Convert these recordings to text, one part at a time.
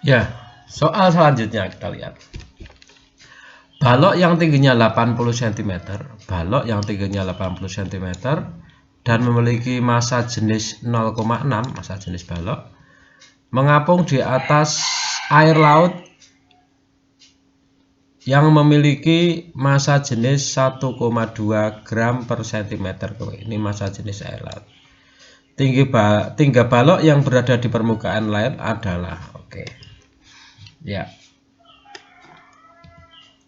Ya, soal selanjutnya kita lihat. Balok yang tingginya 80 cm, balok yang tingginya 80 cm dan memiliki massa jenis 0,6, massa jenis balok, mengapung di atas air laut yang memiliki massa jenis 1,2 gram per cm. Ini massa jenis air laut. Tinggi balok yang berada di permukaan laut adalah, oke. Ya.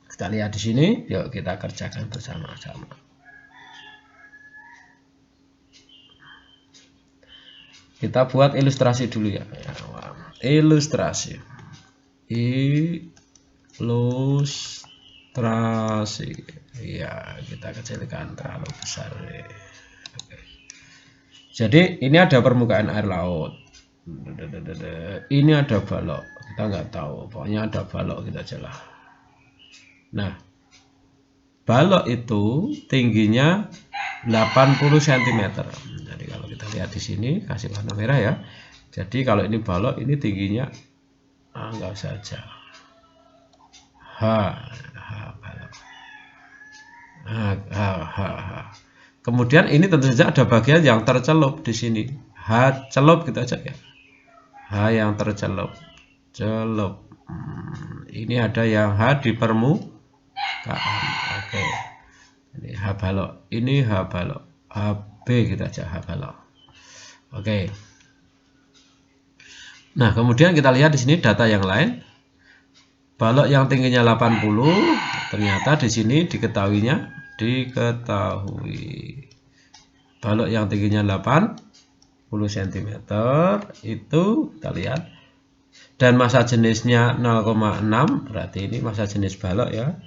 Kita lihat di sini, yuk kita kerjakan bersama-sama. Kita buat ilustrasi dulu ya. Ilustrasi. Ilustrasi. Ya, kita kecilkan terlalu besar. Oke. Jadi ini ada permukaan air laut. Ini ada balok. Kita nggak tahu. Pokoknya ada balok kita jelas. Nah, balok itu tingginya 80 cm. Jadi kalau kita lihat di sini kasih warna merah ya. Jadi kalau ini balok, ini tingginya enggak usah aja. Balok. Kemudian ini tentu saja ada bagian yang tercelup di sini. H celup gitu aja ya. H yang tercelup. Celup. Ini ada yang H di permukaan. Oke. Ini H balok. Ini H balok. HB gitu aja, H balok. Oke. Nah, kemudian kita lihat di sini data yang lain. Balok yang tingginya 80, ternyata di sini diketahui balok yang tingginya 80 cm itu kita lihat, dan massa jenisnya 0,6, berarti ini massa jenis balok ya.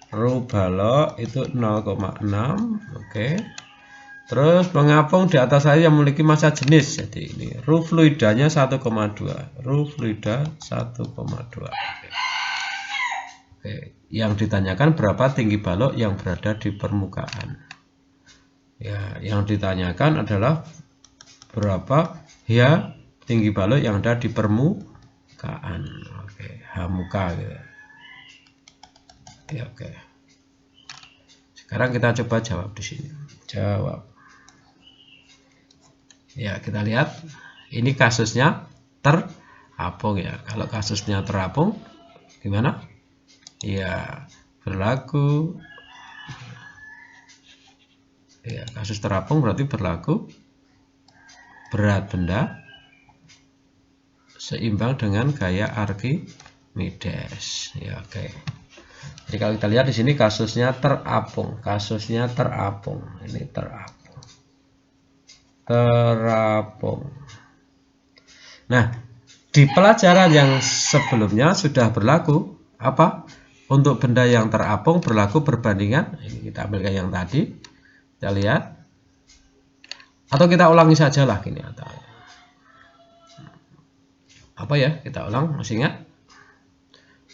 Ru balok itu 0,6. Oke. Terus mengapung di atas air yang memiliki massa jenis, jadi ini ru fluidanya 1,2. Ru fluida 1,2. Oke. Yang ditanyakan berapa tinggi balok yang berada di permukaan. Ya, yang ditanyakan adalah berapa ya tinggi balok yang ada di permukaan. Oke, H muka gitu. Oke. Sekarang kita coba jawab di sini. Jawab. Ya, kita lihat ini kasusnya terapung ya. Kalau kasusnya terapung gimana? Ya, berlaku ya, kasus terapung berarti berlaku berat benda seimbang dengan gaya Archimedes. Ya, oke. Jadi kalau kita lihat di sini kasusnya terapung, Ini terapung. Nah, di pelajaran yang sebelumnya sudah berlaku apa? Untuk benda yang terapung berlaku perbandingan. Ini kita ambilkan yang tadi. Kita lihat. Atau kita ulangi saja lah gini atau apa ya? Kita ulang, masih ingat?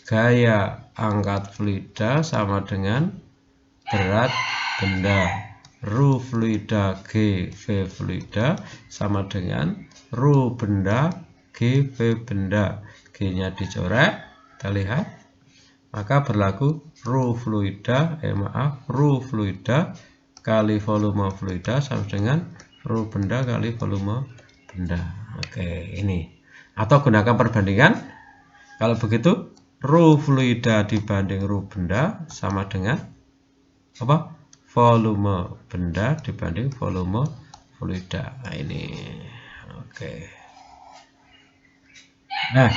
Gaya angkat fluida sama dengan berat benda. Ru fluida G V fluida sama dengan ru benda G V benda. G-nya dicoret, kita lihat. Maka berlaku ru fluida kali volume fluida sama dengan ru benda kali volume benda. Oke, ini. Atau gunakan perbandingan. Kalau begitu, ru fluida dibanding ru benda sama dengan apa? Volume benda dibanding volume fluida. Nah, ini. Oke. Nah,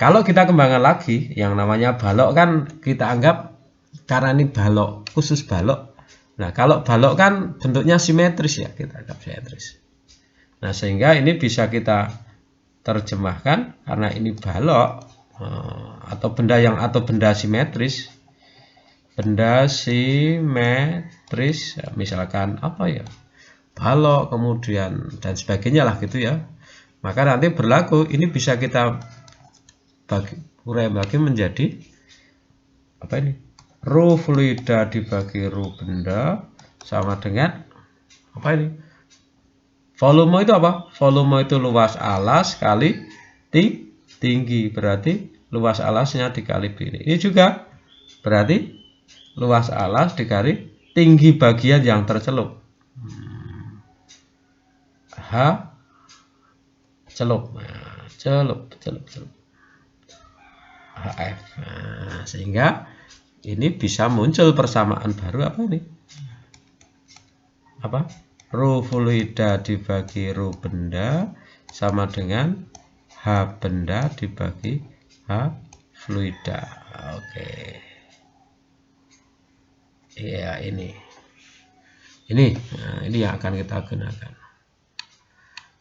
kalau kita kembangkan lagi, yang namanya balok kan kita anggap karena ini balok, khusus balok. Nah, kalau balok kan bentuknya simetris ya, kita anggap simetris. Nah, sehingga ini bisa kita terjemahkan karena ini balok atau benda simetris. Benda simetris, misalkan apa ya? Balok kemudian dan sebagainya lah gitu ya. Maka nanti berlaku ini bisa kita urai bagi menjadi apa ini? Ru fluida dibagi ru benda sama dengan apa ini? Volume itu apa? Volume itu luas alas kali tinggi, berarti luas alasnya dikali B. Ini juga berarti luas alas dikali tinggi bagian yang tercelup. H celup. Nah, celup. HF. Nah, sehingga ini bisa muncul persamaan baru apa ini? Apa? Rho fluida dibagi rho benda sama dengan H benda dibagi H fluida. Oke. Ya, ini. Nah, ini yang akan kita gunakan.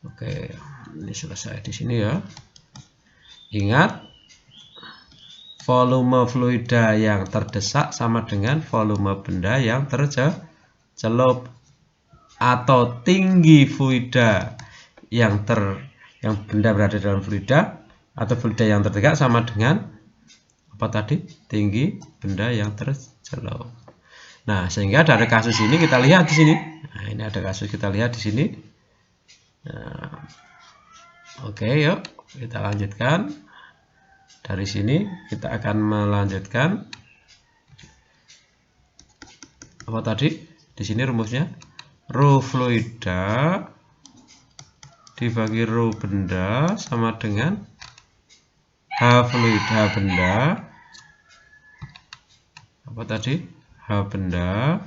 Oke, ini selesai di sini ya. Ingat, volume fluida yang terdesak sama dengan volume benda yang tercelup, atau tinggi fluida yang benda berada dalam fluida atau fluida yang terdesak sama dengan apa tadi? Tinggi benda yang tercelup. Nah, sehingga dari kasus ini kita lihat di sini. Nah, ini ada kasus kita lihat di sini. Nah, oke, yuk kita lanjutkan. Dari sini kita akan melanjutkan apa tadi? Di sini rumusnya rho fluida dibagi rho benda sama dengan H fluida benda. Apa tadi? H benda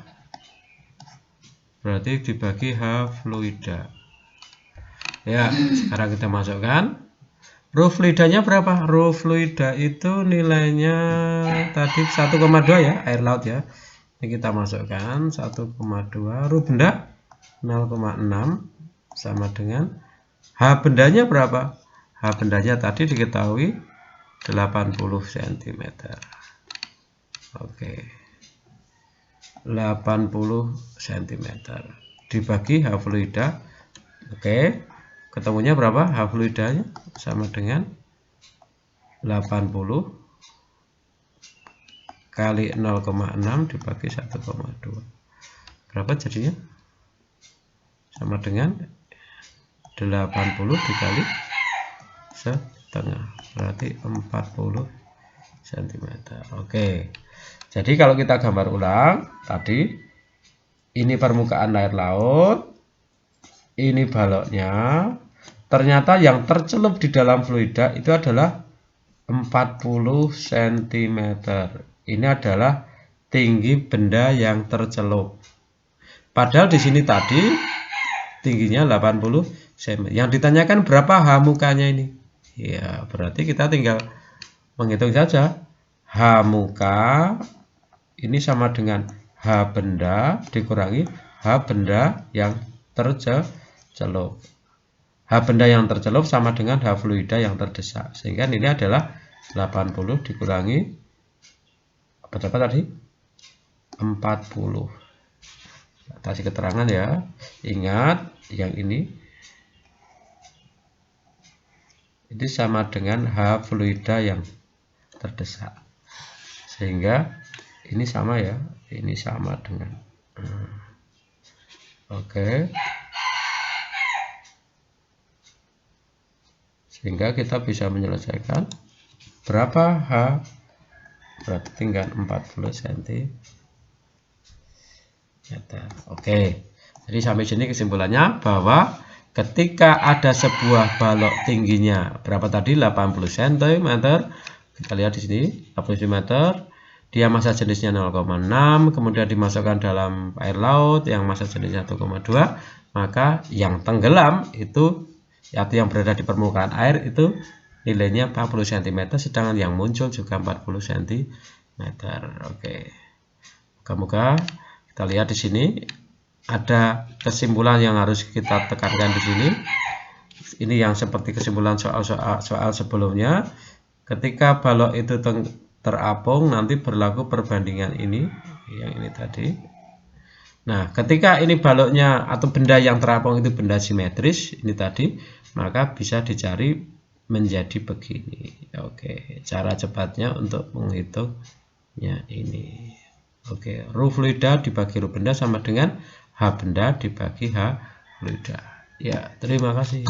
berarti dibagi H fluida. Ya, sekarang kita masukkan. Rho fluidanya berapa? Rho fluida itu nilainya tadi 1,2 ya, air laut ya. Ini kita masukkan 1,2. Rho benda 0,6 sama dengan H bendanya berapa? H bendanya tadi diketahui 80 cm. Oke. 80 cm dibagi H fluida. Oke. Ketemunya berapa? H fluidanya sama dengan 80 kali 0,6 dibagi 1,2. Berapa jadinya? Sama dengan 80 dikali setengah. Berarti 40 cm. Oke. Jadi kalau kita gambar ulang, tadi ini permukaan air laut, ini baloknya. Ternyata yang tercelup di dalam fluida itu adalah 40 cm. Ini adalah tinggi benda yang tercelup. Padahal di sini tadi tingginya 80 cm. Yang ditanyakan berapa H mukanya ini? Ya, berarti kita tinggal menghitung saja. H muka ini sama dengan H benda dikurangi H benda yang tercelup. H benda yang tercelup sama dengan H fluida yang terdesak. Sehingga ini adalah 80 dikurangi apa tadi? 40. Kasih keterangan ya. Ingat yang ini sama dengan H fluida yang terdesak. Sehingga ini sama ya. Ini sama dengan oke. Sehingga kita bisa menyelesaikan berapa H, berarti tinggal 40 cm. Oke, jadi sampai sini kesimpulannya bahwa ketika ada sebuah balok tingginya berapa tadi? 80 cm. Kita lihat di sini 80 cm. Dia massa jenisnya 0,6, kemudian dimasukkan dalam air laut yang massa jenisnya 1,2, maka yang tenggelam itu atau yang berada di permukaan air itu nilainya 40 cm, sedangkan yang muncul juga 40 cm. Oke. Moga-moga kita lihat di sini ada kesimpulan yang harus kita tekankan di sini. Ini yang seperti kesimpulan soal sebelumnya. Ketika balok itu terapung, nanti berlaku perbandingan ini, yang ini tadi. Nah, ketika ini baloknya atau benda yang terapung itu benda simetris, ini tadi, maka bisa dicari menjadi begini. Oke, cara cepatnya untuk menghitungnya ini. Oke, rho fluida dibagi rho benda sama dengan H benda dibagi H fluida. Ya, terima kasih.